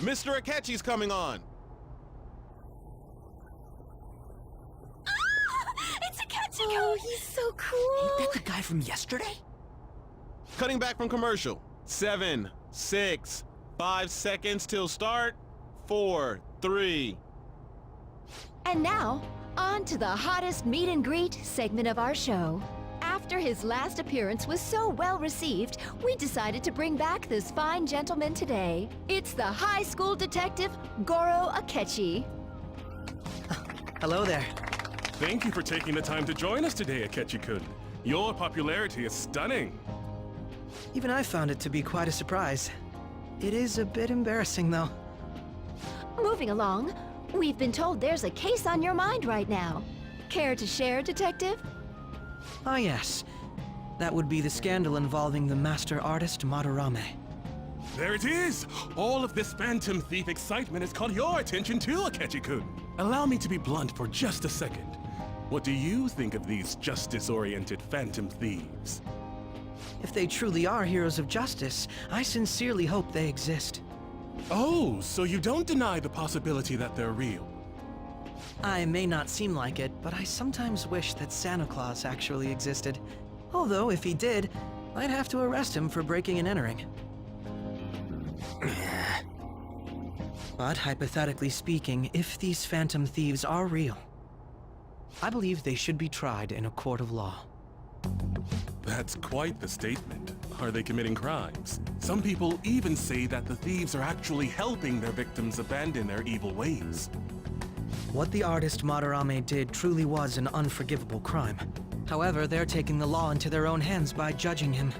Mr. Akechi's coming on! It's Akechi! Oh, he's so cool! Ain't that the guy from yesterday? Cutting back from commercial. 7, 6, 5 seconds till start. 4, 3. And now, on to the hottest meet and greet segment of our show. After his last appearance was so well received, we decided to bring back this fine gentleman today. It's the high school detective, Goro Akechi. Hello there. Thank you for taking the time to join us today, Akechi-kun. Your popularity is stunning. Even I found it to be quite a surprise. It is a bit embarrassing, though. Moving along, we've been told there's a case on your mind right now. Care to share, Detective? Ah, yes. That would be the scandal involving the master artist Madarame. There it is! All of this Phantom Thief excitement has caught your attention too, Akechi-kun. Allow me to be blunt for just a second. What do you think of these justice-oriented Phantom Thieves? If they truly are heroes of justice, I sincerely hope they exist. Oh, so you don't deny the possibility that they're real? I may not seem like it, but I sometimes wish that Santa Claus actually existed. Although, if he did, I'd have to arrest him for breaking and entering. But hypothetically speaking, if these Phantom Thieves are real, I believe they should be tried in a court of law. That's quite the statement. Are they committing crimes? Some people even say that the thieves are actually helping their victims abandon their evil ways. What the artist Madarame did truly was an unforgivable crime. However, they're taking the law into their own hands by judging him.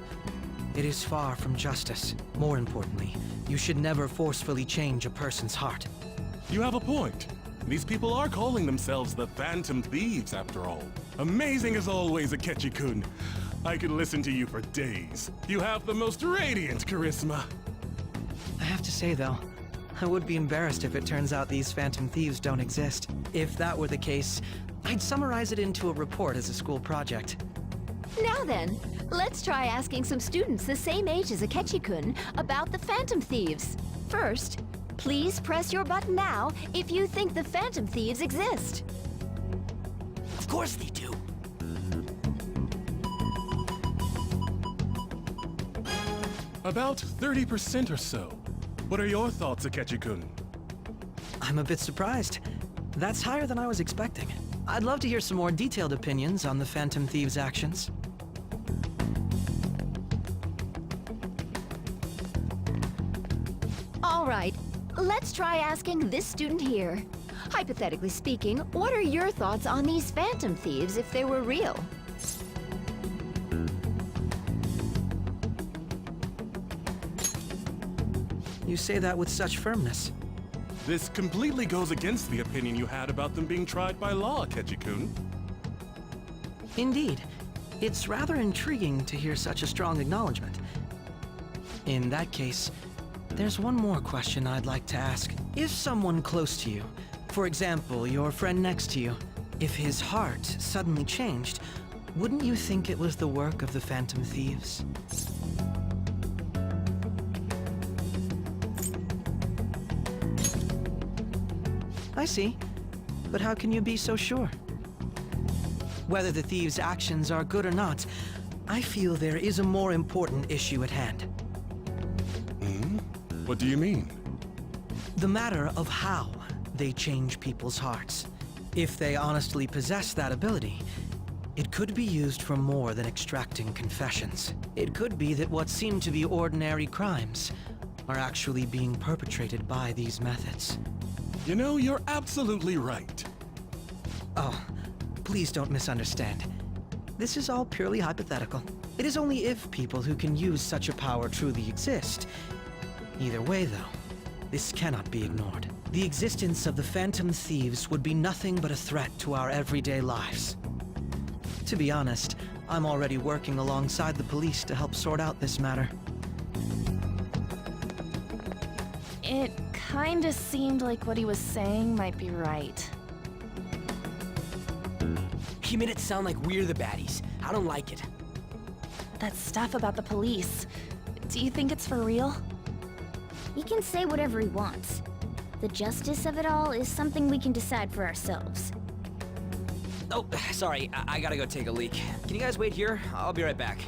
It is far from justice. More importantly, you should never forcefully change a person's heart. You have a point. These people are calling themselves the Phantom Thieves, after all. Amazing as always, Akechi-kun. I could listen to you for days. You have the most radiant charisma. I have to say, though, I would be embarrassed if it turns out these Phantom Thieves don't exist. If that were the case, I'd summarize it into a report as a school project. Now then, let's try asking some students the same age as Akechi-kun about the Phantom Thieves. First, please press your button now if you think the Phantom Thieves exist. Of course they do. About 30% or so. What are your thoughts, Akechi-kun? I'm a bit surprised. That's higher than I was expecting. I'd love to hear some more detailed opinions on the Phantom Thieves' actions. All right, let's try asking this student here. Hypothetically speaking, what are your thoughts on these Phantom Thieves if they were real? You say that with such firmness. This completely goes against the opinion you had about them being tried by law, Akechi-kun. Indeed. It's rather intriguing to hear such a strong acknowledgement. In that case, there's one more question I'd like to ask. If someone close to you, for example, your friend next to you, if his heart suddenly changed, wouldn't you think it was the work of the Phantom Thieves? I see. But how can you be so sure? Whether the thieves' actions are good or not, I feel there is a more important issue at hand. What do you mean? The matter of how they change people's hearts. If they honestly possess that ability, it could be used for more than extracting confessions. It could be that what seem to be ordinary crimes are actually being perpetrated by these methods. You know, you're absolutely right. Oh, please don't misunderstand. This is all purely hypothetical. It is only if people who can use such a power truly exist. Either way, though, this cannot be ignored. The existence of the Phantom Thieves would be nothing but a threat to our everyday lives. To be honest, I'm already working alongside the police to help sort out this matter. It kinda seemed like what he was saying might be right. He made it sound like we're the baddies. I don't like it. That stuff about the police, do you think it's for real? he can say whatever he wants. The justice of it all is something we can decide for ourselves. Oh, sorry, I gotta go take a leak. Can you guys wait here? I'll be right back.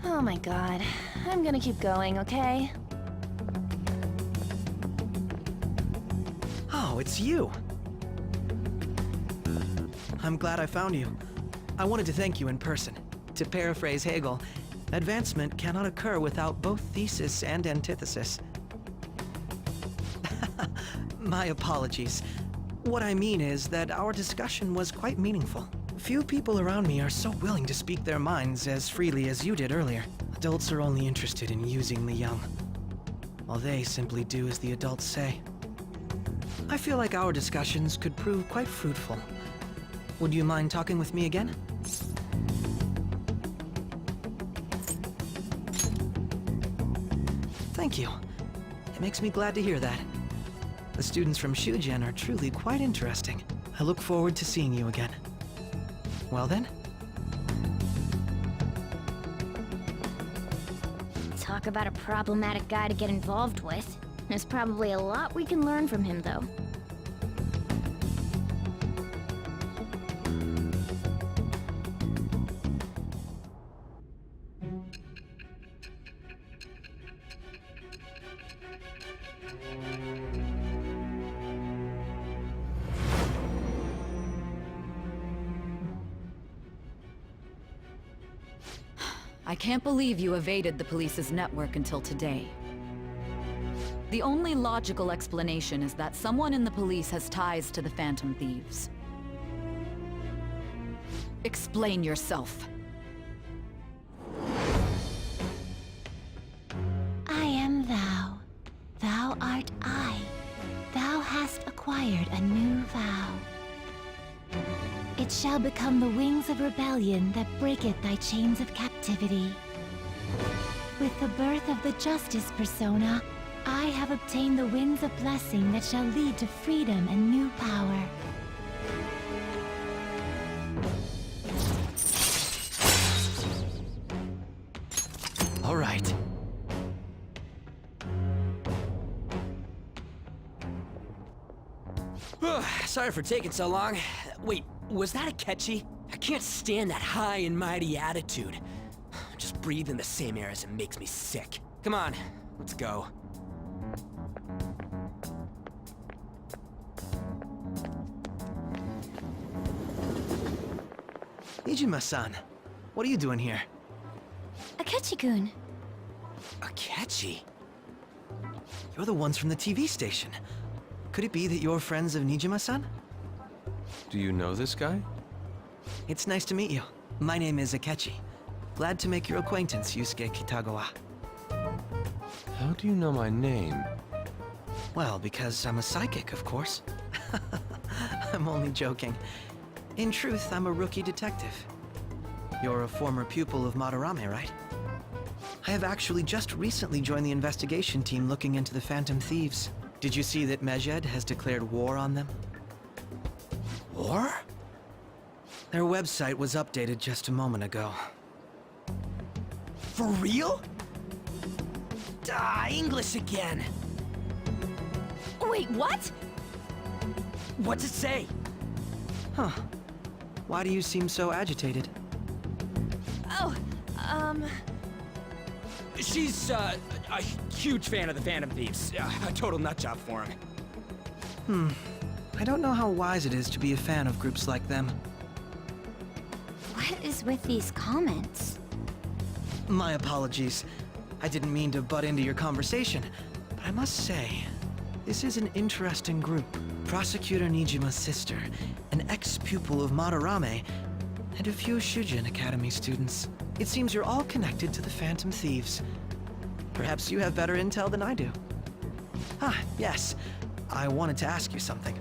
Oh my god. I'm gonna keep going, okay? Oh, it's you. I'm glad I found you. I wanted to thank you in person. To paraphrase Hegel, advancement cannot occur without both thesis and antithesis. My apologies. What I mean is that our discussion was quite meaningful. Few people around me are so willing to speak their minds as freely as you did earlier. Adults are only interested in using the young, while they simply do as the adults say. I feel like our discussions could prove quite fruitful. Would you mind talking with me again? Thank you. It makes me glad to hear that. The students from Shugen are truly quite interesting. I look forward to seeing you again. Well then? Talk about a problematic guy to get involved with. There's probably a lot we can learn from him, though. I can't believe you evaded the police's network until today. The only logical explanation is that someone in the police has ties to the Phantom Thieves. Explain yourself. I am thou. Thou art I. Thou hast acquired a new vow. It shall become the wings of rebellion that breaketh thy chains of captivity. With the birth of the Justice persona, I have obtained the winds of blessing that shall lead to freedom and new power. All right. Sorry for taking so long. Wait, was that Akechi? I can't stand that high and mighty attitude. Just breathing the same air as him makes me sick. Come on, let's go. Nijima-san, what are you doing here? Akechi-kun. Akechi? You're the ones from the TV station. Could it be that you're friends of Nijima-san? Do you know this guy? It's nice to meet you. My name is Akechi. Glad to make your acquaintance, Yusuke Kitagawa. How do you know my name? Well, because I'm a psychic, of course. I'm only joking. In truth, I'm a rookie detective. You're a former pupil of Madarame, right? I have actually just recently joined the investigation team looking into the Phantom Thieves. Did you see that Mejed has declared war on them? War? Their website was updated just a moment ago. For real? English again! Wait, what? What's it say? Huh. Why do you seem so agitated? Oh, She's, a huge fan of the Phantom Thieves. A total nutjob for him. I don't know how wise it is to be a fan of groups like them. What is with these comments? My apologies. I didn't mean to butt into your conversation, but I must say, this is an interesting group. Prosecutor Nijima's sister, an ex-pupil of Madarame, and a few Shugen Academy students. It seems you're all connected to the Phantom Thieves. Perhaps you have better intel than I do. Ah, yes. I wanted to ask you something.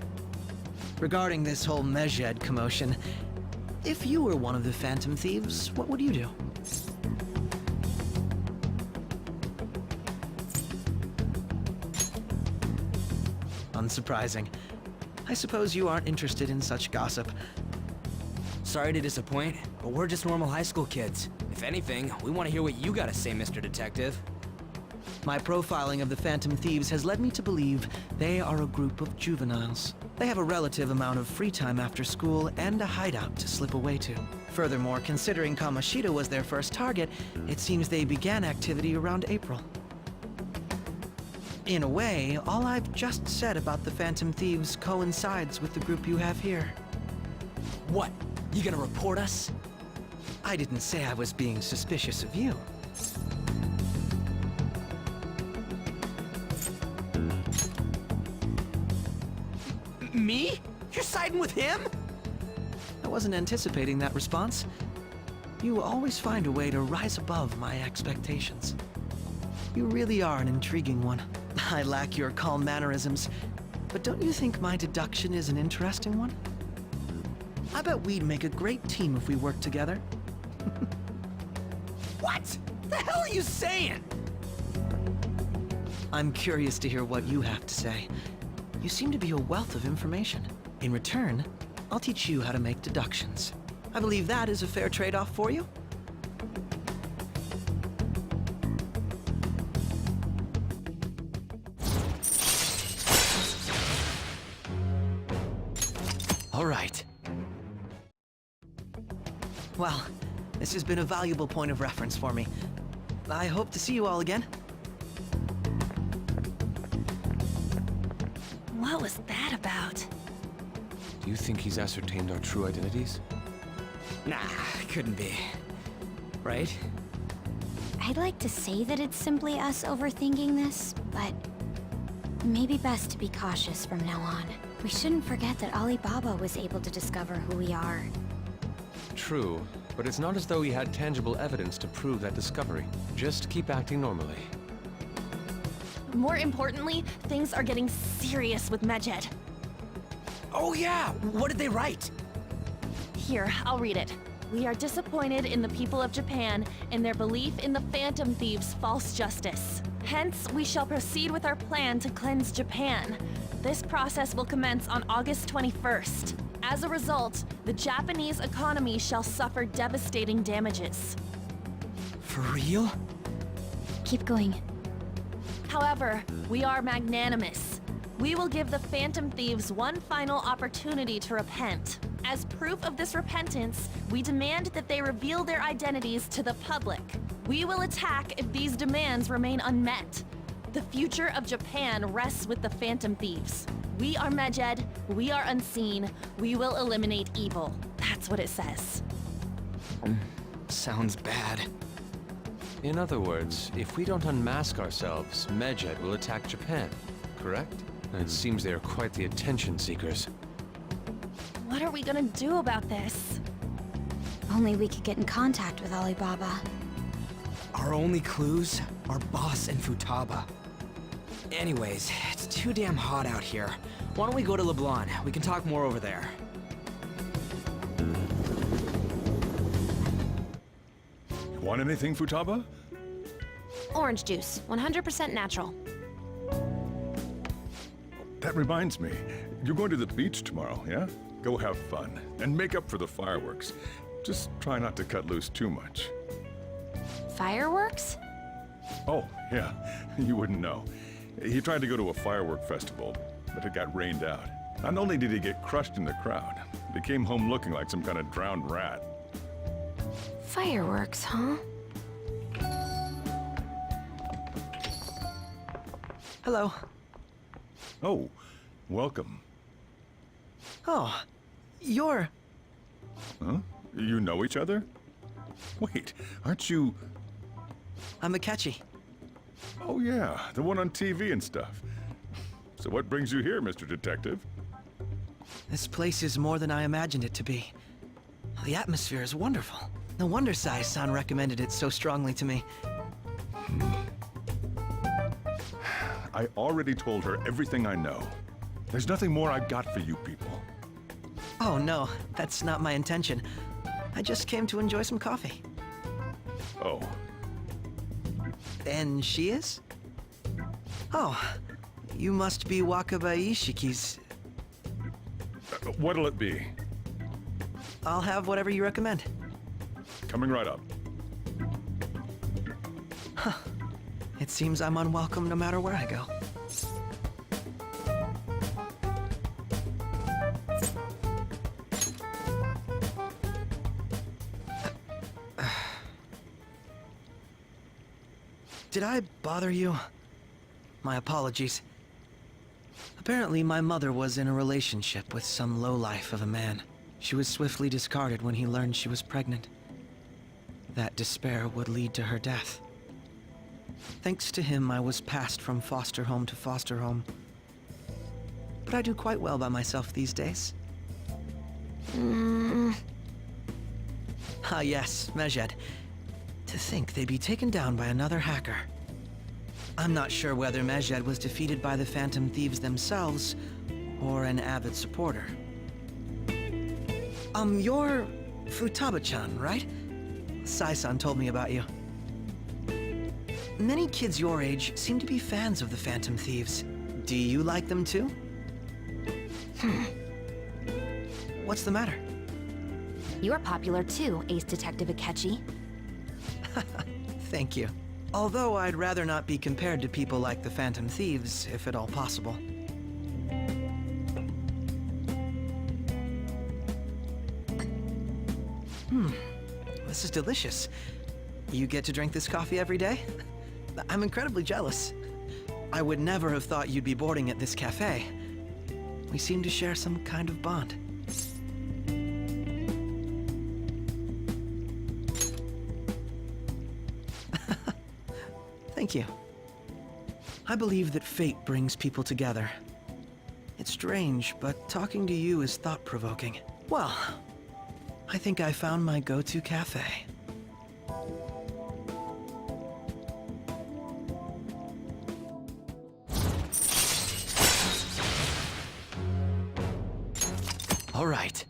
Regarding this whole Mejed commotion, if you were one of the Phantom Thieves, what would you do? Unsurprising. I suppose you aren't interested in such gossip. Sorry to disappoint, but we're just normal high school kids. If anything, we want to hear what you gotta say, Mr. Detective. My profiling of the Phantom Thieves has led me to believe they are a group of juveniles. They have a relative amount of free time after school and a hideout to slip away to. Furthermore, considering Kamoshida was their first target, it seems they began activity around April. In a way, all I've just said about the Phantom Thieves coincides with the group you have here. What? You gonna report us? I didn't say I was being suspicious of you. Me? You're siding with him? I wasn't anticipating that response. You always find a way to rise above my expectations. You really are an intriguing one. I lack your calm mannerisms, but don't you think my deduction is an interesting one? I bet we'd make a great team if we worked together. What? The hell are you saying? I'm curious to hear what you have to say. You seem to be a wealth of information. In return, I'll teach you how to make deductions. I believe that is a fair trade-off for you. All right. Well, this has been a valuable point of reference for me. I hope to see you all again. What was that about? Do you think he's ascertained our true identities? Nah, couldn't be. Right? I'd like to say that it's simply us overthinking this, but maybe best to be cautious from now on. We shouldn't forget that Alibaba was able to discover who we are. True, but it's not as though he had tangible evidence to prove that discovery. Just keep acting normally. More importantly, things are getting serious with Medjed. Oh yeah! What did they write? Here, I'll read it. We are disappointed in the people of Japan in their belief in the Phantom Thieves' false justice. Hence, we shall proceed with our plan to cleanse Japan. This process will commence on August 21st. As a result, the Japanese economy shall suffer devastating damages. For real? Keep going. However, we are magnanimous. We will give the Phantom Thieves one final opportunity to repent. As proof of this repentance, we demand that they reveal their identities to the public. We will attack if these demands remain unmet. The future of Japan rests with the Phantom Thieves. We are Medjed, we are unseen, we will eliminate evil. That's what it says. Sounds bad. In other words, if we don't unmask ourselves, Medjed will attack Japan, correct? And it seems they are quite the attention seekers. What are we gonna do about this? Only we could get in contact with Alibaba. Our only clues are Boss and Futaba. Anyways, it's too damn hot out here. Why don't we go to LeBlanc? We can talk more over there. Want anything, Futaba? Orange juice, 100% natural. That reminds me, you're going to the beach tomorrow, yeah? Go have fun, and make up for the fireworks. Just try not to cut loose too much. Fireworks? Oh, yeah, you wouldn't know. He tried to go to a firework festival, but it got rained out. Not only did he get crushed in the crowd, he came home looking like some kind of drowned rat. Fireworks, huh? Hello. Oh, welcome. Oh, you're... Huh? You know each other? Wait, aren't you... I'm Akechi. Oh yeah, the one on TV and stuff. So what brings you here, Mr. Detective? This place is more than I imagined it to be. The atmosphere is wonderful. No wonder Sai-san recommended it so strongly to me. I already told her everything I know. There's nothing more I've got for you people. Oh no, that's not my intention. I just came to enjoy some coffee. Oh, And she is? Oh, you must be Wakaba Ishiki's... what'll it be? I'll have whatever you recommend. Coming right up. It seems I'm unwelcome no matter where I go. Did I bother you? My apologies. Apparently, my mother was in a relationship with some lowlife of a man. She was swiftly discarded when he learned she was pregnant. That despair would lead to her death. Thanks to him, I was passed from foster home to foster home. But I do quite well by myself these days. Ah yes, Mejed. To think they'd be taken down by another hacker. I'm not sure whether Mejed was defeated by the Phantom Thieves themselves, or an avid supporter. You're Futaba-chan, right? Sai-san told me about you. Many kids your age seem to be fans of the Phantom Thieves. Do you like them too? What's the matter? You're popular too, Ace Detective Akechi. Thank you. Although I'd rather not be compared to people like the Phantom Thieves, if at all possible. This is delicious. You get to drink this coffee every day? I'm incredibly jealous. I would never have thought you'd be boarding at this cafe. We seem to share some kind of bond. Thank you. I believe that fate brings people together. It's strange, but talking to you is thought-provoking. Well, I think I found my go-to cafe. All right.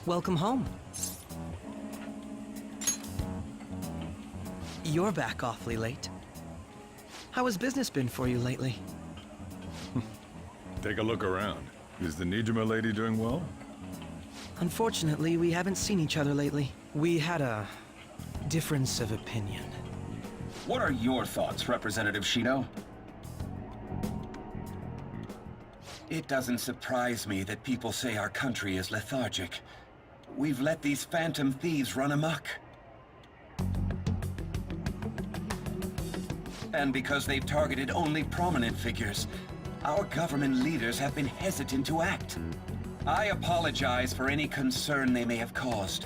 Welcome home. You're back awfully late. How has business been for you lately? Take a look around. Is the Nijima lady doing well? Unfortunately, we haven't seen each other lately. We had a difference of opinion. What are your thoughts, Representative Shido? It doesn't surprise me that people say our country is lethargic. We've let these phantom thieves run amok. And because they've targeted only prominent figures, our government leaders have been hesitant to act. I apologize for any concern they may have caused,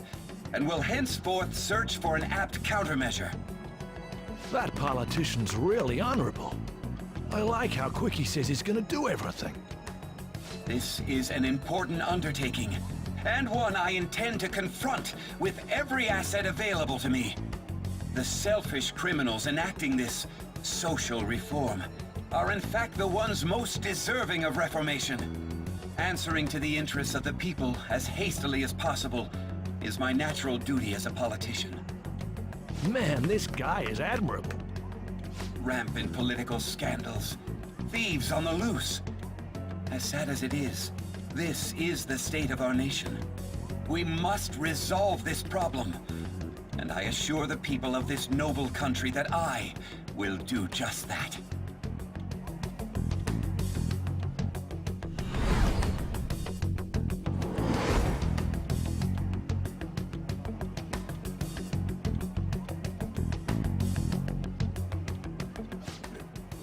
and will henceforth search for an apt countermeasure. That politician's really honorable. I like how quick he says he's gonna do everything. This is an important undertaking, and one I intend to confront with every asset available to me. The selfish criminals enacting this social reform are in fact the ones most deserving of reformation. Answering to the interests of the people as hastily as possible is my natural duty as a politician. Man, this guy is admirable. Rampant political scandals, thieves on the loose. As sad as it is, this is the state of our nation. We must resolve this problem, and I assure the people of this noble country that I will do just that.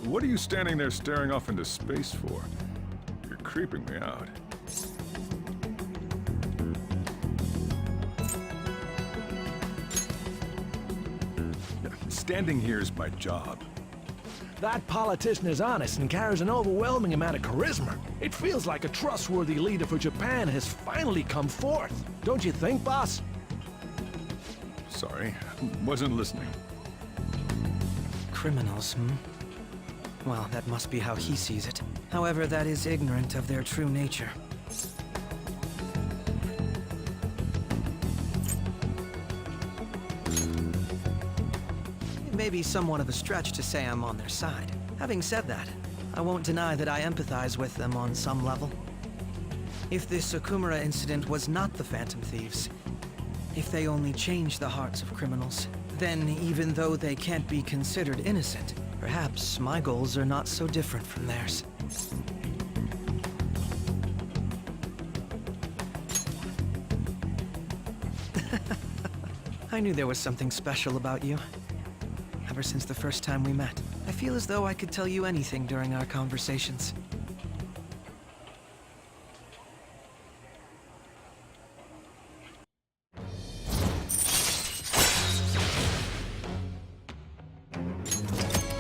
What are you standing there staring off into space for? You're creeping me out. Standing here is my job. That politician is honest and carries an overwhelming amount of charisma. It feels like a trustworthy leader for Japan has finally come forth. Don't you think, boss? Sorry, wasn't listening. Criminals, Well, that must be how he sees it. However, that is ignorant of their true nature. It may be somewhat of a stretch to say I'm on their side. Having said that, I won't deny that I empathize with them on some level. If this Okumura incident was not the Phantom Thieves, if they only change the hearts of criminals, then even though they can't be considered innocent, perhaps my goals are not so different from theirs. I knew there was something special about you. Ever since the first time we met, I feel as though I could tell you anything during our conversations.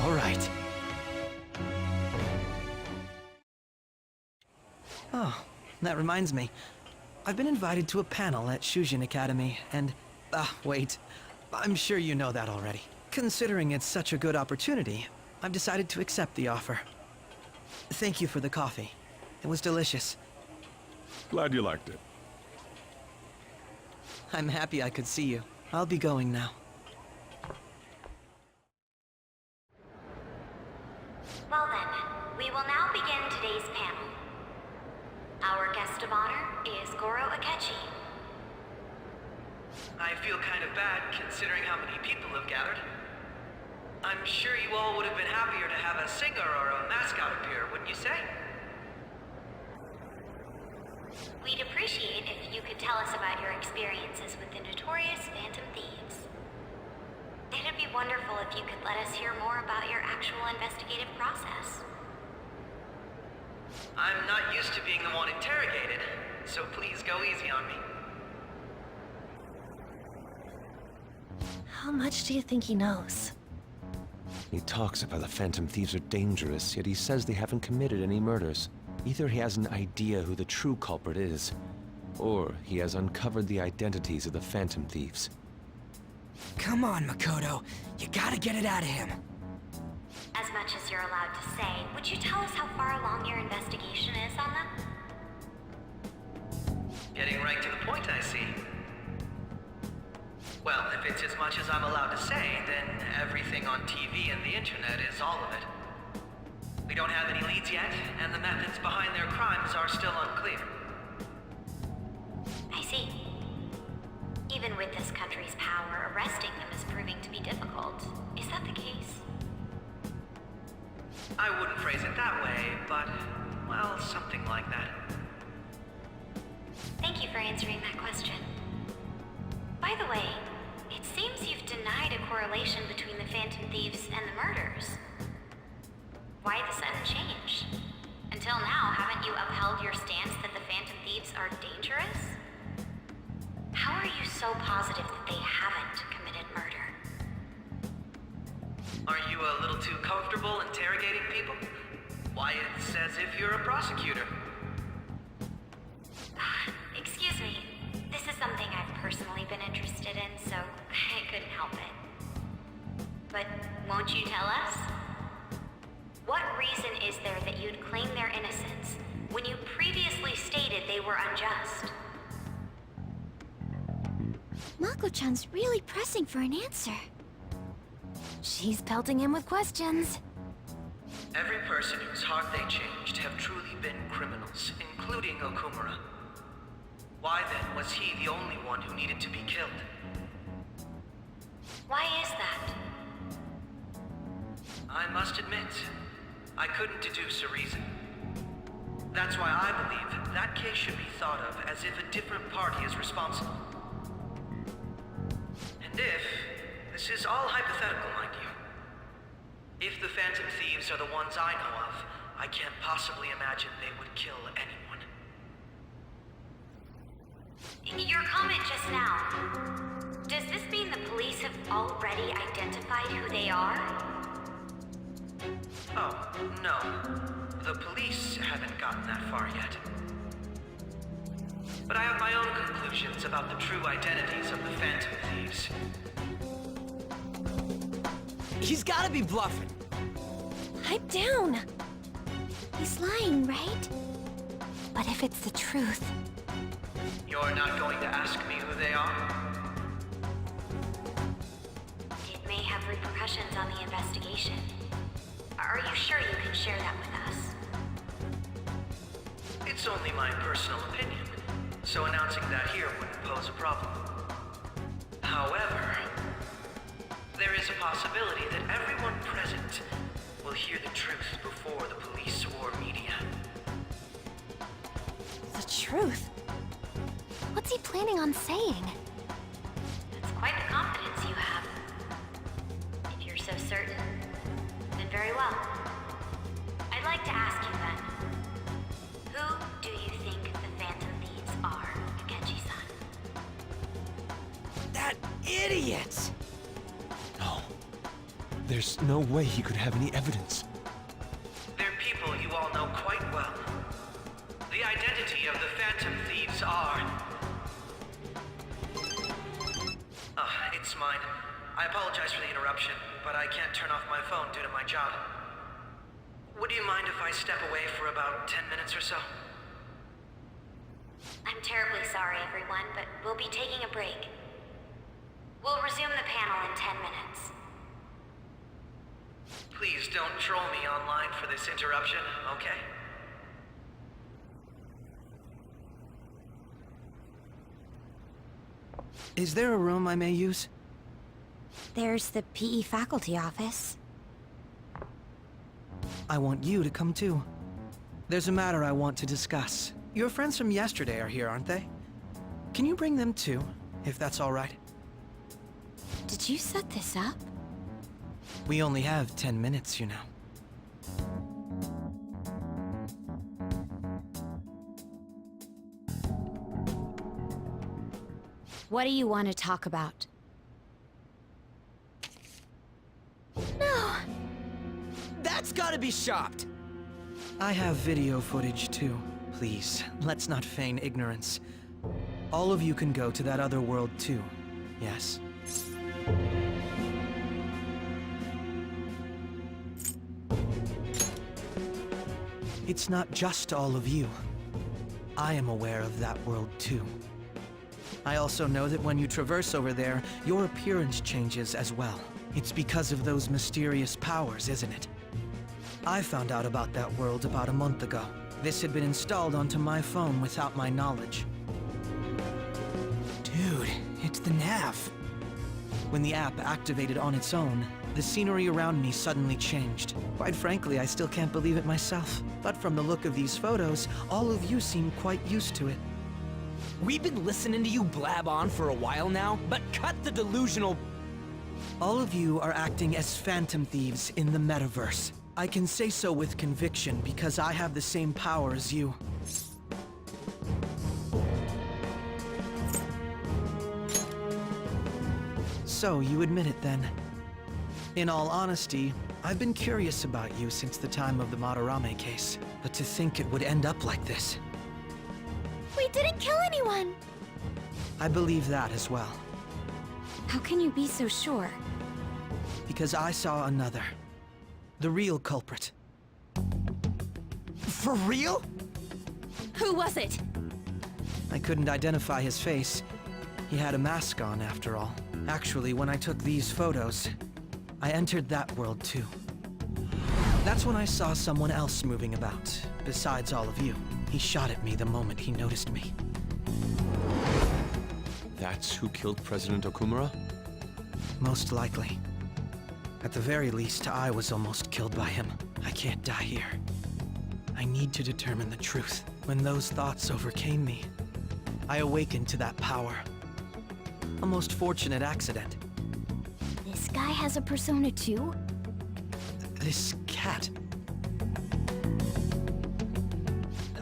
All right. Oh, that reminds me. I've been invited to a panel at Shujin Academy, and... wait. I'm sure you know that already. Considering it's such a good opportunity, I've decided to accept the offer. Thank you for the coffee. It was delicious. Glad you liked it. I'm happy I could see you. I'll be going now. Well then, we will now begin today's panel. Our guest of honor is Goro Akechi. I feel kind of bad considering how many people have gathered. I'm sure you all would have been happier to have a singer or a mascot appear, wouldn't you say? We'd appreciate if you could tell us about your experiences with the notorious Phantom Thieves. It'd be wonderful if you could let us hear more about your actual investigative process. I'm not used to being the one interrogated, so please go easy on me. How much do you think he knows? He talks about the Phantom Thieves are dangerous, yet he says they haven't committed any murders. Either he has an idea who the true culprit is, or he has uncovered the identities of the Phantom Thieves. Come on, Makoto. You gotta get it out of him. As much as you're allowed to say, would you tell us how far along your investigation is on them? Getting right to the point, I see. Well, if it's as much as I'm allowed to say, then everything on TV and the internet is all of it. We don't have any leads yet, and the methods behind their crimes are still unclear. I see. Even with this country's power, arresting them is proving to be difficult. Is that the case? I wouldn't phrase it that way, but, well, something like that. Thank you for answering that question. By the way, it seems you've denied a correlation between the Phantom Thieves and the murders. Why the sudden change? Until now, haven't you upheld your stance that the Phantom Thieves are dangerous? How are you so positive that they haven't committed murder? Are you a little too comfortable interrogating people? Why, it's as if you're a prosecutor. Excuse me. This is something I've personally been interested in, so I couldn't help it. But won't you tell us? What reason is there that you'd claim their innocence when you previously stated they were unjust? Mako-chan's really pressing for an answer. She's pelting him with questions. Every person whose heart they changed have truly been criminals, including Okumura. Why then was he the only one who needed to be killed? Why is that? I must admit, I couldn't deduce a reason. That's why I believe that case should be thought of as if a different party is responsible. And if, this is all hypothetical, mind you, if the Phantom Thieves are the ones I know of, I can't possibly imagine they would kill anyone. Your comment just now, does this mean the police have already identified who they are? Oh, no. The police haven't gotten that far yet. But I have my own conclusions about the true identities of the Phantom Thieves. He's gotta be bluffing. Pipe down! He's lying, right? But if it's the truth... You're not going to ask me who they are? It may have repercussions on the investigation. Are you sure you can share that with us? It's It's only my personal opinion, so announcing that here wouldn't pose a problem. However, there is a possibility that everyone present will hear the truth before the police or media. The truth? What's he planning on saying? That's quite the confidence you have. If you're so certain, then very well. I'd like to ask you then, who do you think the Phantom Thieves are, Akechi-san? That idiot! No. There's no way he could have any evidence. They're people you all know quite well. The identity of the Phantom Thieves are... it's mine. I apologize for the interruption, but I can't turn off my phone due to my job. Would you mind if I step away for about 10 minutes or so? I'm terribly sorry, everyone, but we'll be taking a break. We'll resume the panel in 10 minutes. Please don't troll me online for this interruption, okay? Is there a room I may use? There's the PE faculty office. I want you to come too. There's a matter I want to discuss. Your friends from yesterday are here, aren't they? Can you bring them too, if that's all right? Did you set this up? We only have 10 minutes, you know. What do you want to talk about? No! That's gotta be shopped! I have video footage too. Please, let's not feign ignorance. All of you can go to that other world too, yes? It's not just all of you. I am aware of that world too. I also know that when you traverse over there, your appearance changes as well. It's because of those mysterious powers, isn't it? I found out about that world about a month ago. This had been installed onto my phone without my knowledge. Dude, it's the nav. When the app activated on its own, the scenery around me suddenly changed. Quite frankly, I still can't believe it myself. But from the look of these photos, all of you seem quite used to it. We've been listening to you blab on for a while now, but cut the delusional... All of you are acting as Phantom Thieves in the metaverse. I can say so with conviction because I have the same power as you. So, you admit it then. In all honesty, I've been curious about you since the time of the Madarame case. But to think it would end up like this. We didn't kill anyone! I believe that as well. How can you be so sure? Because I saw another. The real culprit. For real? Who was it? I couldn't identify his face. He had a mask on, after all. Actually, when I took these photos, I entered that world too. That's when I saw someone else moving about, besides all of you. He shot at me the moment he noticed me. That's who killed President Okumura? Most likely. At the very least, I was almost killed by him. I can't die here. I need to determine the truth. When those thoughts overcame me, I awakened to that power. A most fortunate accident. This guy has a persona too? This cat.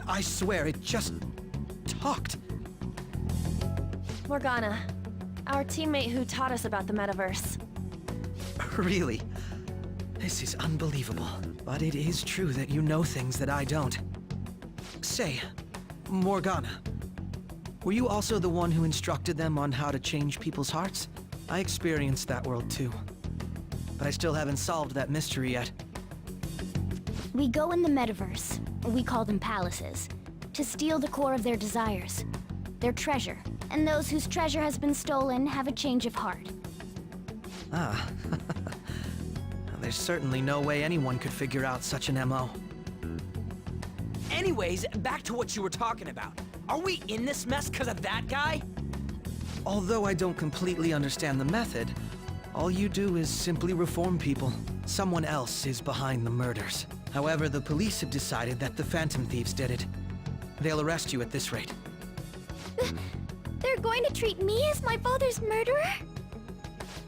I swear, it just talked. Morgana, our teammate who taught us about the metaverse. Really? This is unbelievable. But it is true that you know things that I don't. Say, Morgana, were you also the one who instructed them on how to change people's hearts? I experienced that world too. But I still haven't solved that mystery yet. We go in the metaverse, or we call them palaces, to steal the core of their desires, their treasure. And those whose treasure has been stolen have a change of heart. Ah. There's certainly no way anyone could figure out such an MO. Anyways, back to what you were talking about. Are we in this mess because of that guy? Although I don't completely understand the method, all you do is simply reform people. Someone else is behind the murders. However, the police have decided that the Phantom Thieves did it. They'll arrest you at this rate. They're going to treat me as my father's murderer?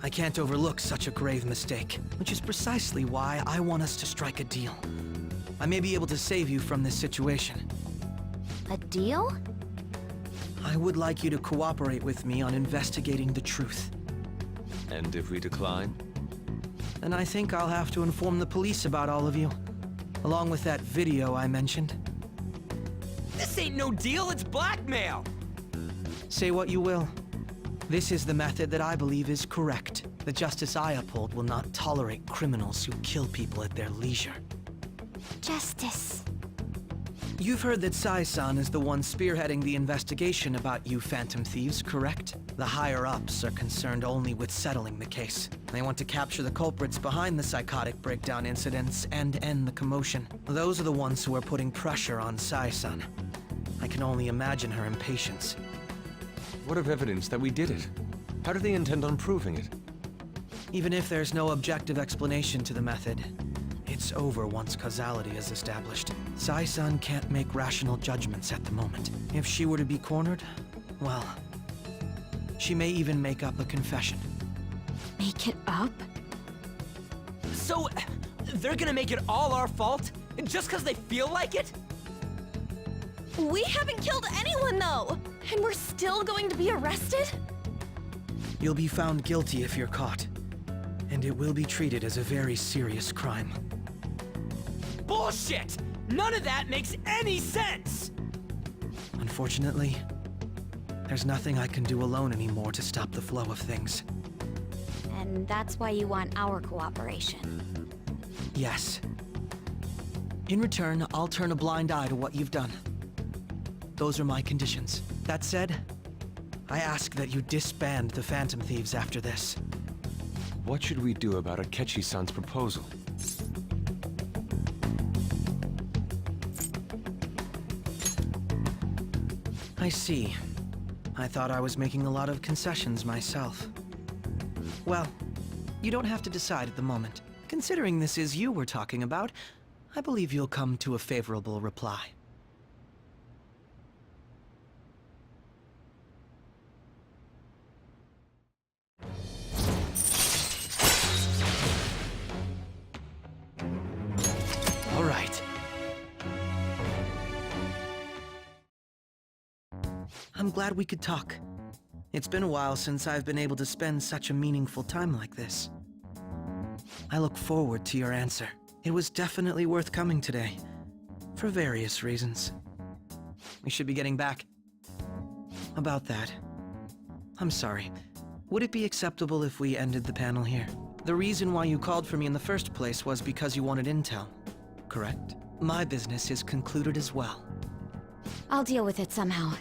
I can't overlook such a grave mistake, which is precisely why I want us to strike a deal. I may be able to save you from this situation. A deal? I would like you to cooperate with me on investigating the truth. And if we decline? Then I think I'll have to inform the police about all of you, along with that video I mentioned. This ain't no deal, it's blackmail! Say what you will. This is the method that I believe is correct. The justice I uphold will not tolerate criminals who kill people at their leisure. Justice. You've heard that Sai-san is the one spearheading the investigation about you Phantom Thieves, correct? The higher-ups are concerned only with settling the case. They want to capture the culprits behind the psychotic breakdown incidents and end the commotion. Those are the ones who are putting pressure on Sai-san. I can only imagine her impatience. What of evidence that we did it? How do they intend on proving it? Even if there's no objective explanation to the method, it's over once causality is established. Sai-san can't make rational judgments at the moment. If she were to be cornered, well, she may even make up a confession. Make it up? So, they're gonna make it all our fault? Just because they feel like it? We haven't killed anyone, though! And we're still going to be arrested? You'll be found guilty if you're caught, and it will be treated as a very serious crime. Bullshit! None of that makes any sense! Unfortunately, there's nothing I can do alone anymore to stop the flow of things. And that's why you want our cooperation. Yes. In return, I'll turn a blind eye to what you've done. Those are my conditions. That said, I ask that you disband the Phantom Thieves after this. What should we do about Akechi-san's proposal? I see. I thought I was making a lot of concessions myself. Well, you don't have to decide at the moment. Considering this is you we're talking about, I believe you'll come to a favorable reply. All right. I'm glad we could talk. It's been a while since I've been able to spend such a meaningful time like this. I look forward to your answer. It was definitely worth coming today, for various reasons. We should be getting back. About that, I'm sorry. Would it be acceptable if we ended the panel here? The reason why you called for me in the first place was because you wanted intel, correct? My business is concluded as well. I'll deal with it somehow.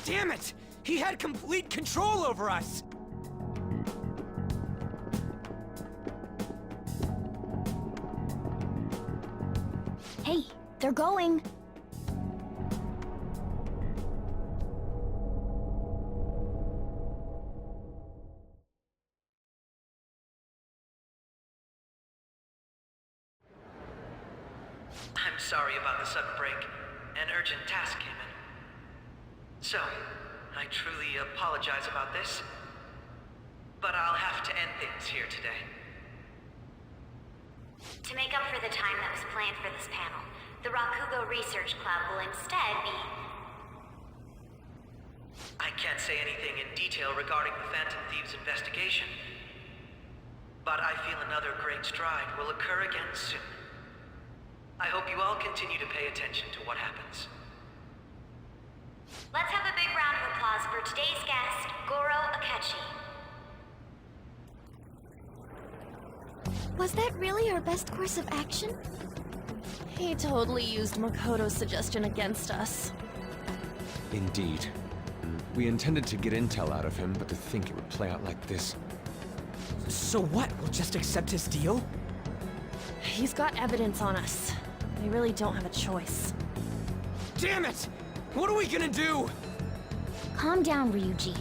Damn it! He had complete control over us! Hey, they're going. I'm sorry about the sudden break. An urgent task came in. So, I truly apologize about this, but I'll have to end things here today. To make up for the time that was planned for this panel, the Rakugo Research Club will instead be... I can't say anything in detail regarding the Phantom Thieves investigation, but I feel another great stride will occur again soon. I hope you all continue to pay attention to what happens. Let's have a big round of applause for today's guest, Goro Akechi. Was that really our best course of action? He totally used Makoto's suggestion against us. Indeed. We intended to get intel out of him, but to think it would play out like this. So what? We'll just accept his deal? He's got evidence on us. We really don't have a choice. Damn it! What are we gonna do? Calm down, Ryuji.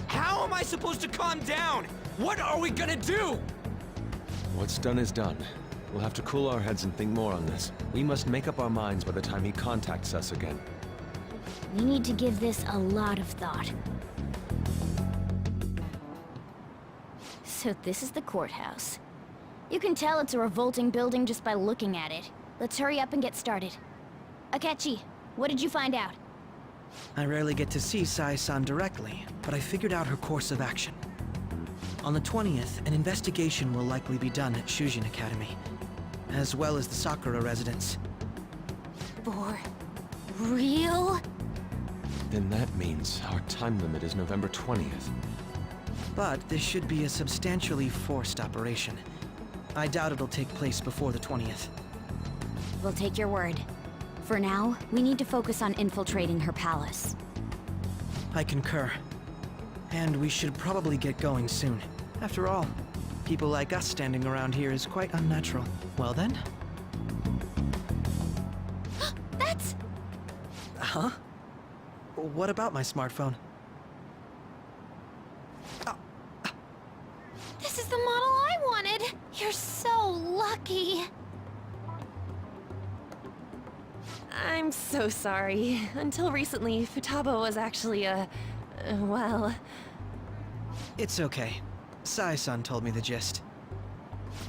How am I supposed to calm down? What are we gonna do? What's done is done. We'll have to cool our heads and think more on this. We must make up our minds by the time he contacts us again. We need to give this a lot of thought. So this is the courthouse. You can tell it's a revolting building just by looking at it. Let's hurry up and get started. Akechi, what did you find out? I rarely get to see Sae-san directly, but I figured out her course of action. On the 20th, an investigation will likely be done at Shujin Academy, as well as the Sakura residence. For real? Then that means our time limit is November 20th. But this should be a substantially forced operation. I doubt it'll take place before the 20th. We'll take your word. For now, we need to focus on infiltrating her palace. I concur. And we should probably get going soon. After all, people like us standing around here is quite unnatural. Well then? That's... Huh? What about my smartphone? This is the model I wanted! You're so lucky! I'm so sorry. Until recently, Futaba was actually well... It's okay. Sae-san told me the gist.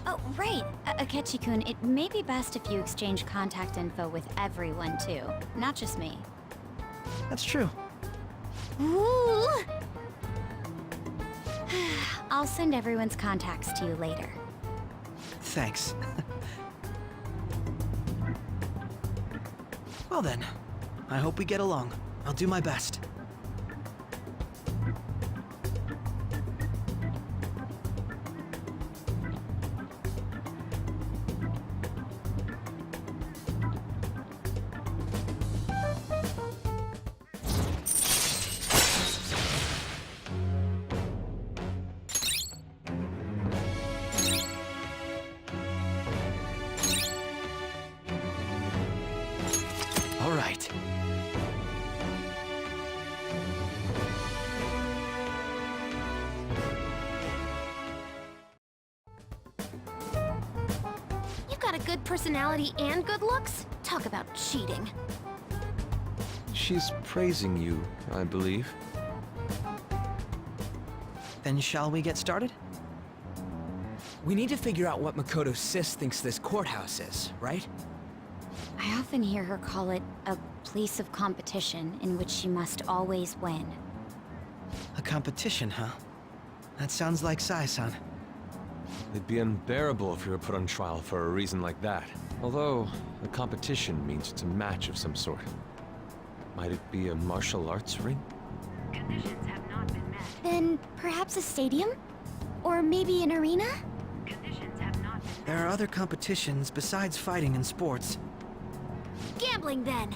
Oh, right. Akechi-kun, it may be best if you exchange contact info with everyone, too. Not just me. That's true. Ooh! I'll send everyone's contacts to you later. Thanks. Well then, I hope we get along. I'll do my best. All right. You've got a good personality and good looks? Talk about cheating. She's praising you, I believe. Then shall we get started? We need to figure out what Makoto Sis thinks this courthouse is, right? I often hear her call it a place of competition in which she must always win. A competition, huh? That sounds like Sae-san. It'd be unbearable if you were put on trial for a reason like that. Although, a competition means it's a match of some sort. Might it be a martial arts ring? Conditions have not been met. Then perhaps a stadium? Or maybe an arena? Conditions have not been met. There are other competitions besides fighting and sports. Gambling, then!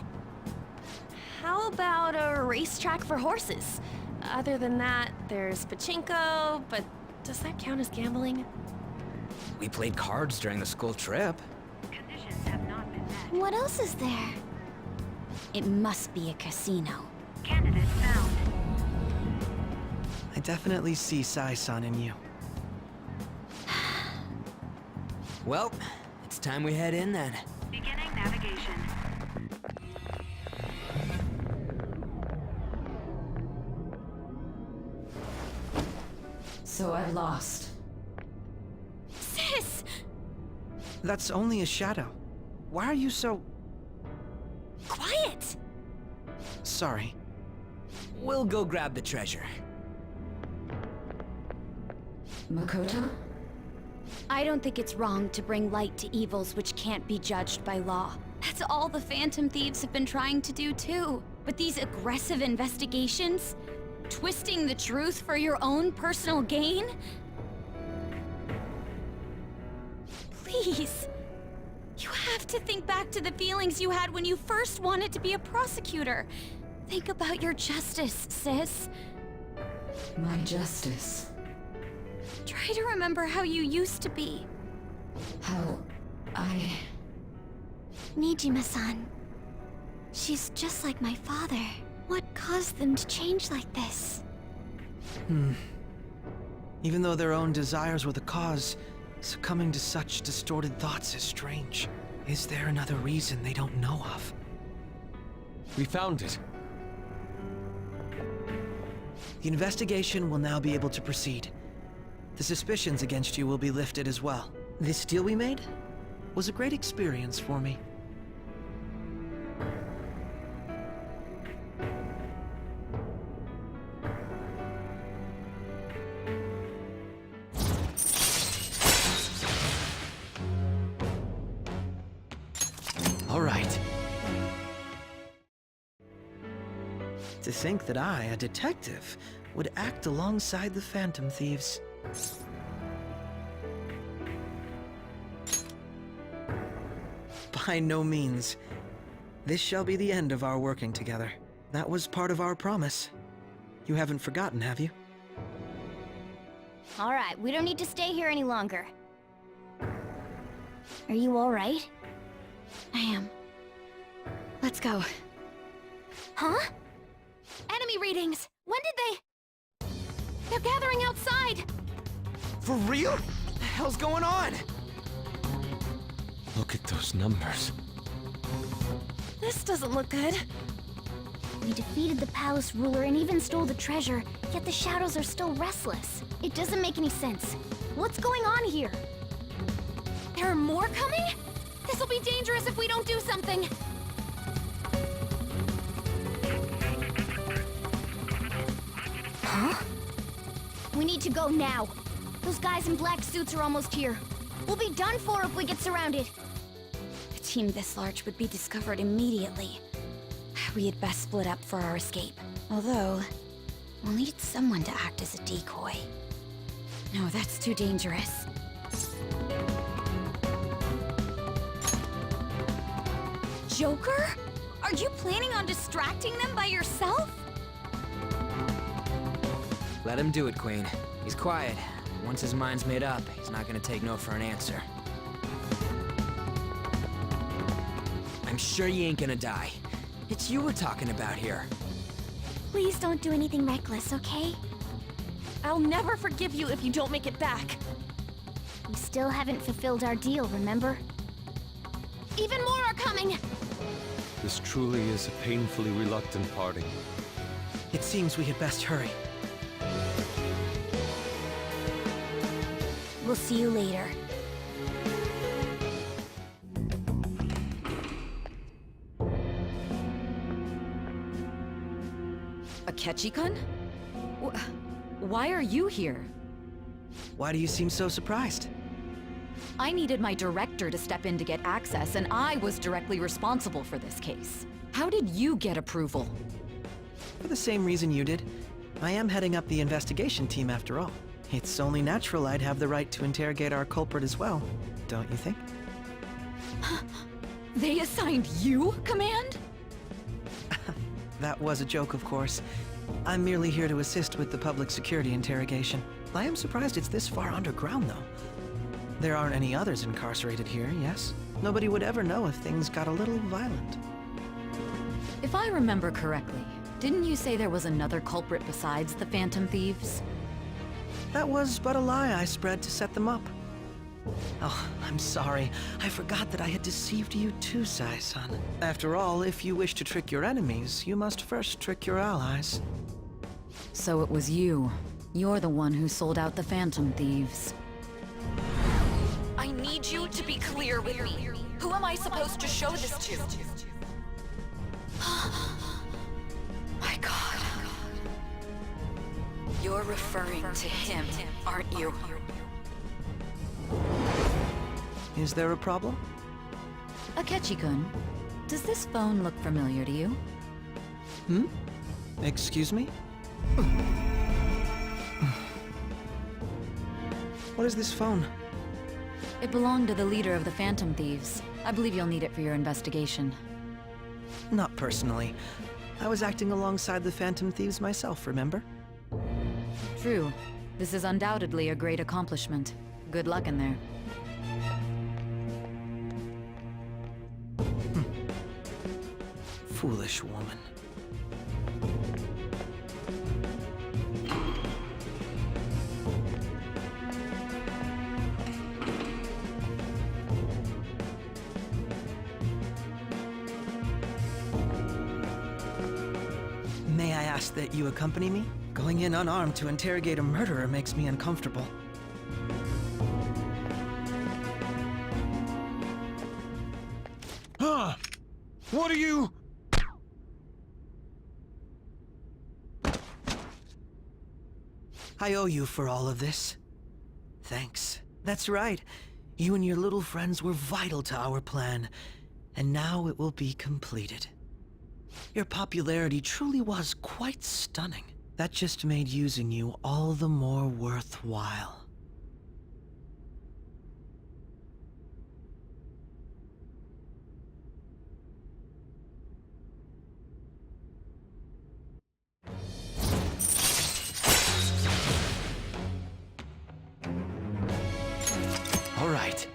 How about a racetrack for horses? Other than that, there's pachinko, but does that count as gambling? We played cards during the school trip. Conditions have not been met. What else is there? It must be a casino. Candidate found. I definitely see Sae-san in you. Well, it's time we head in then. Beginning navigation. So I've lost. Sis! That's only a shadow. Why are you so... Quiet! Sorry. We'll go grab the treasure. Makoto? I don't think it's wrong to bring light to evils which can't be judged by law. That's all the Phantom Thieves have been trying to do too. But these aggressive investigations? Twisting the truth for your own personal gain? Please. You have to think back to the feelings you had when you first wanted to be a prosecutor. Think about your justice, sis. My justice. Try to remember how you used to be. How... I... Nijima-san. She's just like my father. What caused them to change like this? Even though their own desires were the cause, succumbing to such distorted thoughts is strange. Is there another reason they don't know of? We found it. The investigation will now be able to proceed. The suspicions against you will be lifted as well. This deal we made was a great experience for me. All right. To think that I, a detective, would act alongside the Phantom Thieves. By no means. This shall be the end of our working together. That was part of our promise. You haven't forgotten, have you? All right, we don't need to stay here any longer. Are you all right? I am. Let's go. Huh? Enemy readings! When did they... They're gathering outside! For real? What the hell's going on? Look at those numbers. This doesn't look good. We defeated the palace ruler and even stole the treasure, yet the shadows are still restless. It doesn't make any sense. What's going on here? There are more coming? This'll be dangerous if we don't do something. Huh? We need to go now. Those guys in black suits are almost here. We'll be done for if we get surrounded. A team this large would be discovered immediately. We had best split up for our escape. Although, we'll need someone to act as a decoy. No, that's too dangerous. Joker? Are you planning on distracting them by yourself? Let him do it, Queen. He's quiet. Once his mind's made up, he's not gonna take no for an answer. I'm sure you ain't gonna die. It's you we're talking about here. Please don't do anything reckless, okay? I'll never forgive you if you don't make it back. We still haven't fulfilled our deal, remember? Even more are coming! This truly is a painfully reluctant parting. It seems we had best hurry. We'll see you later. Akechi-kun? Why are you here? Why do you seem so surprised? I needed my director to step in to get access, and I was directly responsible for this case. How did you get approval? For the same reason you did. I am heading up the investigation team after all. It's only natural I'd have the right to interrogate our culprit as well, don't you think? They assigned you command? That was a joke, of course. I'm merely here to assist with the public security interrogation. I am surprised it's this far underground, though. There aren't any others incarcerated here, yes? Nobody would ever know if things got a little violent. If I remember correctly, didn't you say there was another culprit besides the Phantom Thieves? That was but a lie I spread to set them up. Oh, I'm sorry. I forgot that I had deceived you too, Sai-san. After all, if you wish to trick your enemies, you must first trick your allies. So it was you. You're the one who sold out the Phantom Thieves. I need you to be clear with me. Who am I supposed to show this to? My God. You're referring to him, aren't you? Is there a problem? Akechi-kun, does this phone look familiar to you? Excuse me? What is this phone? It belonged to the leader of the Phantom Thieves. I believe you'll need it for your investigation. Not personally. I was acting alongside the Phantom Thieves myself, remember? True. This is undoubtedly a great accomplishment. Good luck in there. foolish woman. May I ask that you accompany me? Going in unarmed to interrogate a murderer makes me uncomfortable. Huh? What are you? I owe you for all of this. Thanks. That's right. You and your little friends were vital to our plan, and now it will be completed. Your popularity truly was quite stunning. That just made using you all the more worthwhile. All right.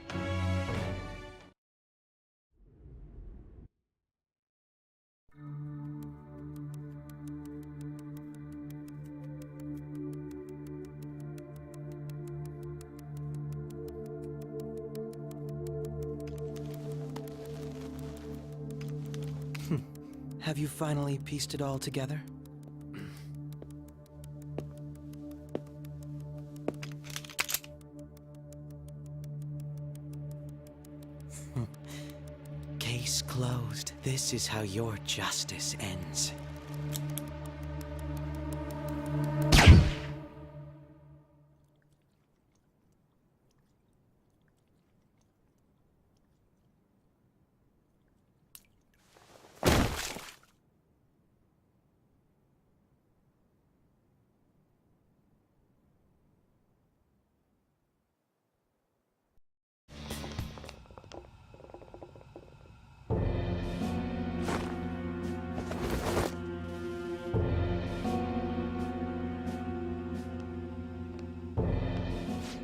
Have you finally pieced it all together? Case closed. This is how your justice ends.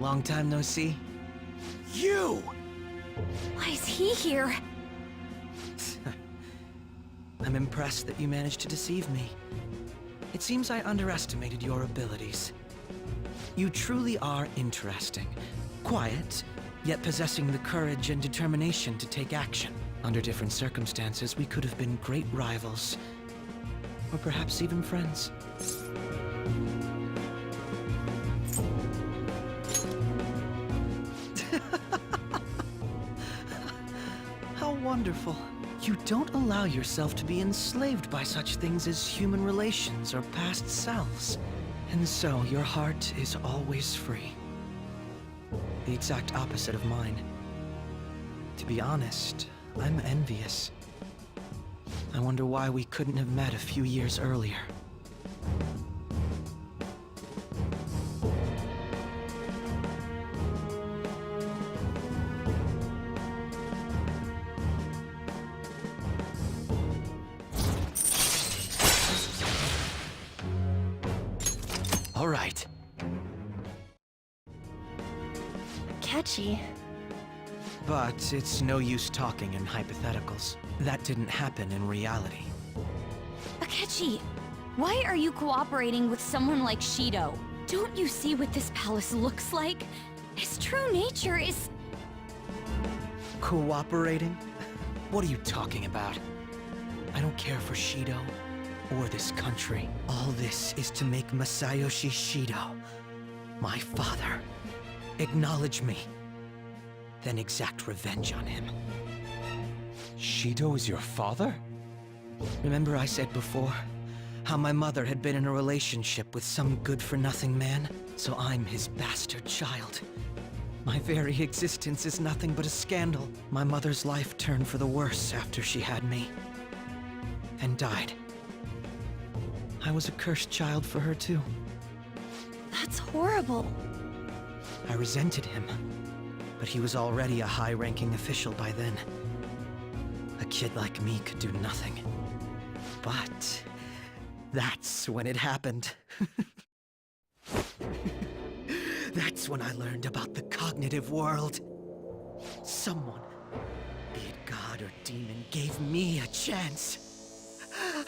Long time no see. You! Why is he here? I'm impressed that you managed to deceive me. It seems I underestimated your abilities. You truly are interesting. Quiet, yet possessing the courage and determination to take action. Under different circumstances, we could have been great rivals. Or perhaps even friends. How wonderful. You don't allow yourself to be enslaved by such things as human relations or past selves. And so your heart is always free. The exact opposite of mine. To be honest, I'm envious. I wonder why we couldn't have met a few years earlier. All right. Akechi. But it's no use talking in hypotheticals. That didn't happen in reality. Akechi, why are you cooperating with someone like Shido? Don't you see what this palace looks like? His true nature is... Cooperating? What are you talking about? I don't care for Shido or this country. All this is to make Masayoshi Shido, my father, acknowledge me, then exact revenge on him. Shido is your father? Remember I said before, how my mother had been in a relationship with some good-for-nothing man? So I'm his bastard child. My very existence is nothing but a scandal. My mother's life turned for the worse after she had me. And died. I was a cursed child for her too. That's horrible. I resented him, but he was already a high-ranking official by then. A kid like me could do nothing. But that's when it happened. That's when I learned about the cognitive world. Someone, be it God or demon, gave me a chance.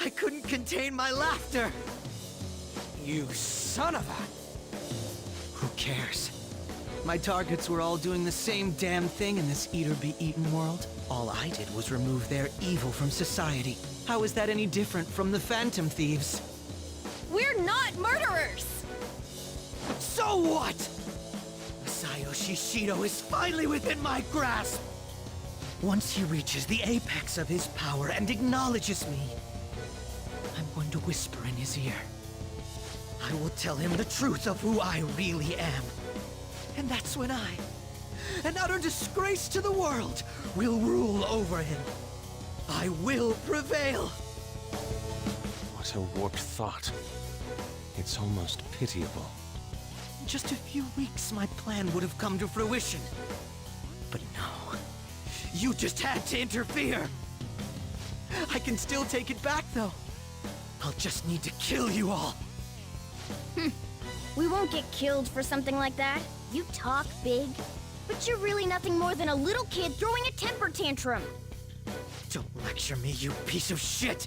I couldn't contain my laughter! You son of a... Who cares? My targets were all doing the same damn thing in this eat-or-be-eaten world. All I did was remove their evil from society. How is that any different from the Phantom Thieves? We're not murderers! So what? Masayoshi Shido is finally within my grasp! Once he reaches the apex of his power and acknowledges me, I'm going to whisper in his ear. I will tell him the truth of who I really am. And that's when I, an utter disgrace to the world, will rule over him. I will prevail! What a warped thought. It's almost pitiable. In just a few weeks, my plan would have come to fruition. But no. You just had to interfere! I can still take it back, though. I'll just need to kill you all. We won't get killed for something like that. You talk big, but you're really nothing more than a little kid throwing a temper tantrum. Don't lecture me, you piece of shit!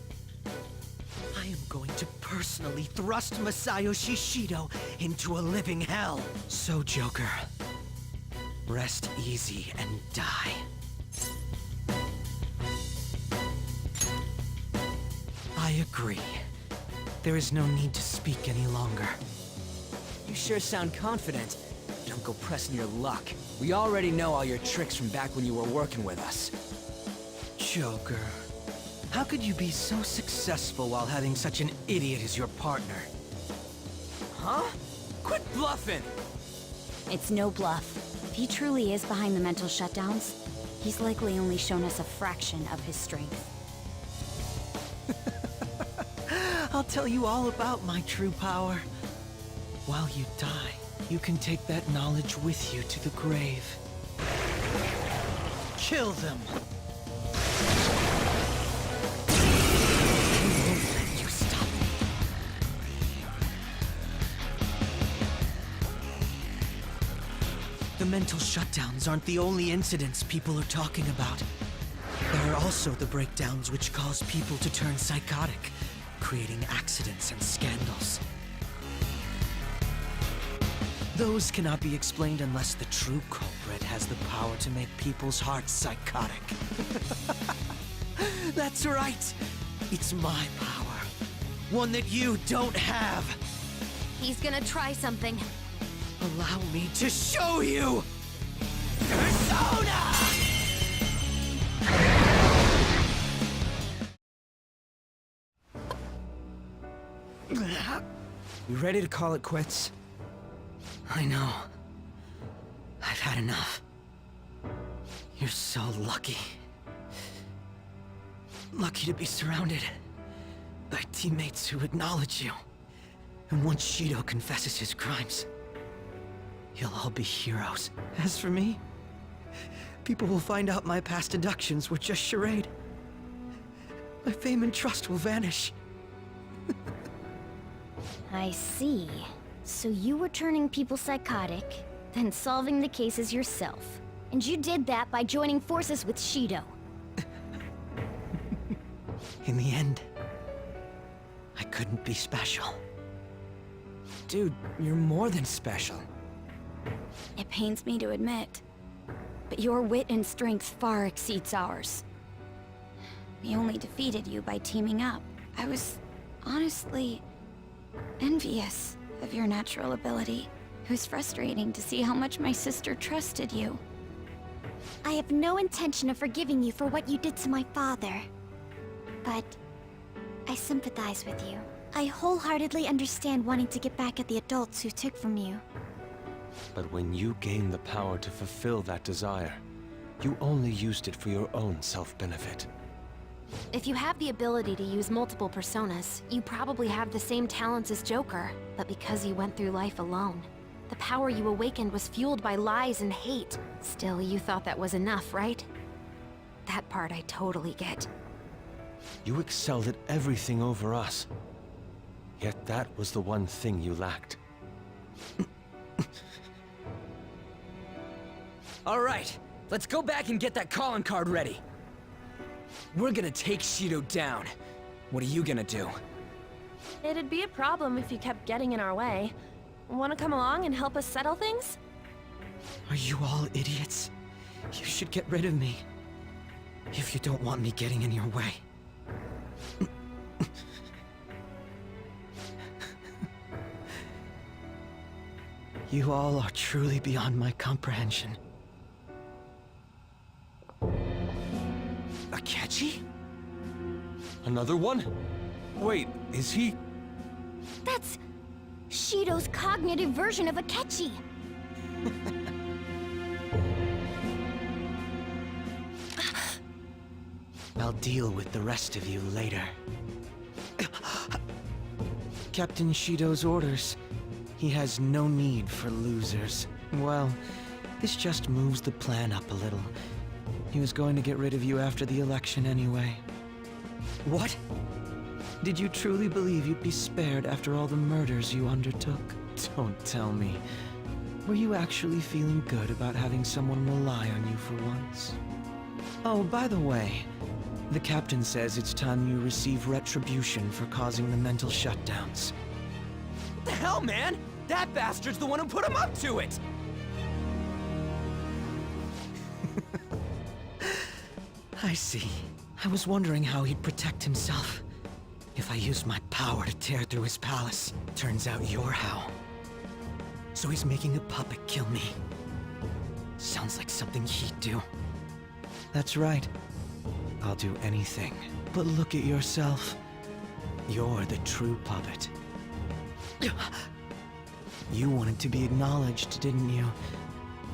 I am going to personally thrust Masayoshi Shido into a living hell. So, Joker, rest easy and die. I agree. There is no need to speak any longer. You sure sound confident. Don't go pressing your luck. We already know all your tricks from back when you were working with us. Joker, how could you be so successful while having such an idiot as your partner? Huh? Quit bluffing! It's no bluff. If he truly is behind the mental shutdowns, he's likely only shown us a fraction of his strength. I'll tell you all about my true power. While you die, you can take that knowledge with you to the grave. Kill them! I won't let you stop me. The mental shutdowns aren't the only incidents people are talking about. There are also the breakdowns which cause people to turn psychotic, creating accidents and scandals. Those cannot be explained unless the true culprit has the power to make people's hearts psychotic. That's right! It's my power. One that you don't have! He's gonna try something. Allow me to show you! Persona! You ready to call it quits? I know. I've had enough. You're so lucky. Lucky to be surrounded by teammates who acknowledge you. And once Shido confesses his crimes, you'll all be heroes. As for me, people will find out my past deductions were just charade. My fame and trust will vanish. I see. So you were turning people psychotic, then solving the cases yourself. And you did that by joining forces with Shido. In the end, I couldn't be special. Dude, you're more than special. It pains me to admit, but your wit and strength far exceeds ours. We only defeated you by teaming up. I was honestly envious of your natural ability. It was frustrating to see how much my sister trusted you. I have no intention of forgiving you for what you did to my father. But I sympathize with you. I wholeheartedly understand wanting to get back at the adults who took from you. But when you gained the power to fulfill that desire, you only used it for your own self-benefit. If you have the ability to use multiple personas, you probably have the same talents as Joker. But because you went through life alone, the power you awakened was fueled by lies and hate. Still, you thought that was enough, right? That part I totally get. You excelled at everything over us. Yet that was the one thing you lacked. All right, let's go back and get that calling card ready. We're gonna take Shido down. What are you gonna do? It'd be a problem if you kept getting in our way. Want to come along and help us settle things? Are you all idiots? You should get rid of me. If you don't want me getting in your way. You all are truly beyond my comprehension. Akechi? Another one? Wait, is he... That's Shido's cognitive version of Akechi. I'll deal with the rest of you later. Captain Shido's orders. He has no need for losers. Well, this just moves the plan up a little. He was going to get rid of you after the election anyway. What? Did you truly believe you'd be spared after all the murders you undertook? Don't tell me. Were you actually feeling good about having someone rely on you for once? Oh, by the way, the captain says it's time you receive retribution for causing the mental shutdowns. What the hell, man? That bastard's the one who put him up to it! I see. I was wondering how he'd protect himself. If I used my power to tear through his palace, turns out you're how. So he's making a puppet kill me. Sounds like something he'd do. That's right. I'll do anything. But look at yourself. You're the true puppet. You wanted to be acknowledged, didn't you?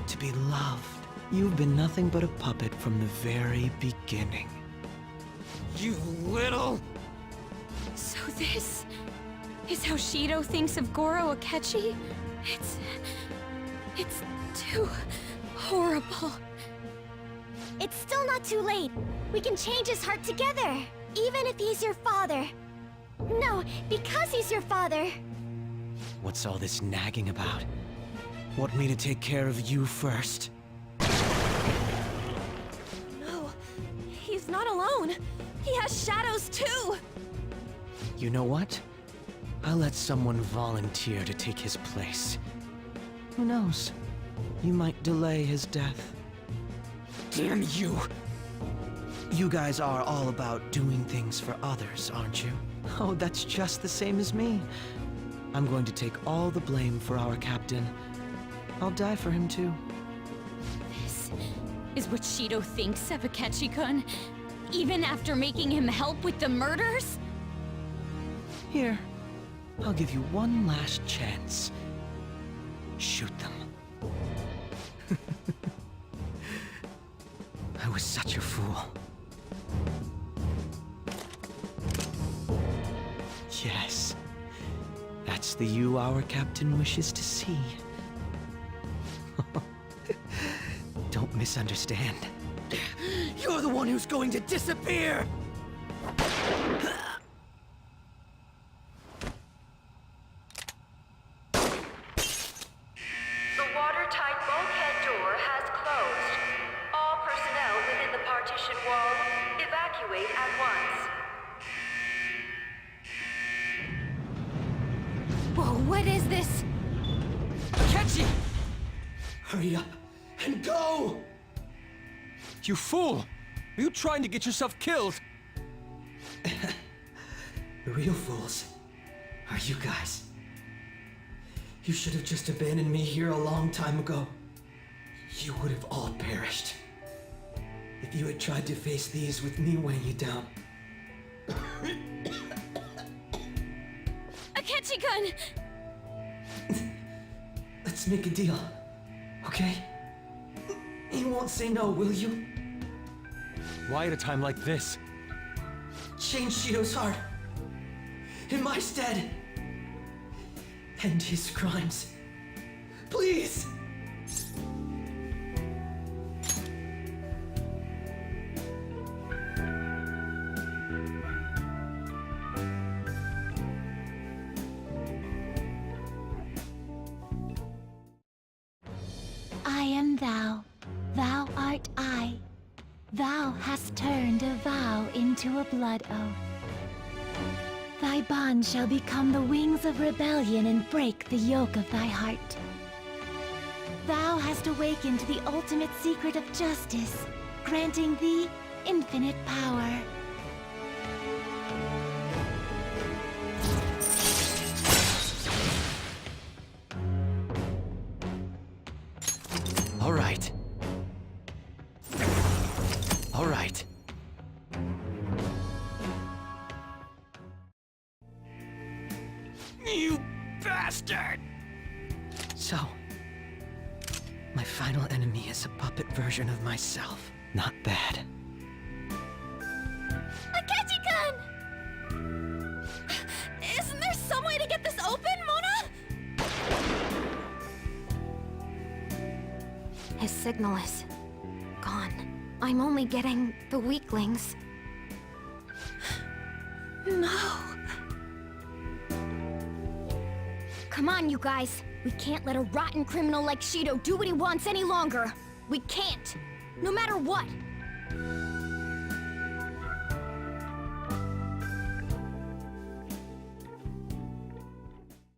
To be loved. You've been nothing but a puppet from the very beginning. You little... So this is how Shido thinks of Goro Akechi? It's too horrible. It's still not too late. We can change his heart together. Even if he's your father. No, because he's your father. What's all this nagging about? Want me to take care of you first? No, he's not alone. He has shadows too. You know what? I'll let someone volunteer to take his place. Who knows? You might delay his death. Damn you! You guys are all about doing things for others, aren't you? Oh, that's just the same as me. I'm going to take all the blame for our captain. I'll die for him too. This is what Shido thinks of Akechi-kun, even after making him help with the murders? Here, I'll give you one last chance. Shoot them. I was such a fool. Yes. That's the you our captain wishes to see. Don't misunderstand. You're the one who's going to disappear! The watertight bulkhead door has closed. All personnel within the partition wall, evacuate at once. Whoa, what is this? Akechi! Hurry up and go! You fool! Are you trying to get yourself killed? The real fools are you guys. You should have just abandoned me here a long time ago. You would have all perished. If you had tried to face these with me weighing you down. Akechi-kun! Let's make a deal, okay? You won't say no, will you? Why at a time like this? Change Shido's heart. In my stead. End his crimes. Please! I am thou. Thou art I. Thou hast turned a vow into a blood oath. Thy bond shall become the wings of rebellion and break the yoke of thy heart. Thou hast awakened the ultimate secret of justice, granting thee infinite power. All right. All right. You bastard! So, my final enemy is a puppet version of myself. Not bad. Akechi-kun! Isn't there some way to get this open, Mona? His signal is gone. I'm only getting the weaklings. No. Come on, you guys. We can't let a rotten criminal like Shido do what he wants any longer. We can't. No matter what.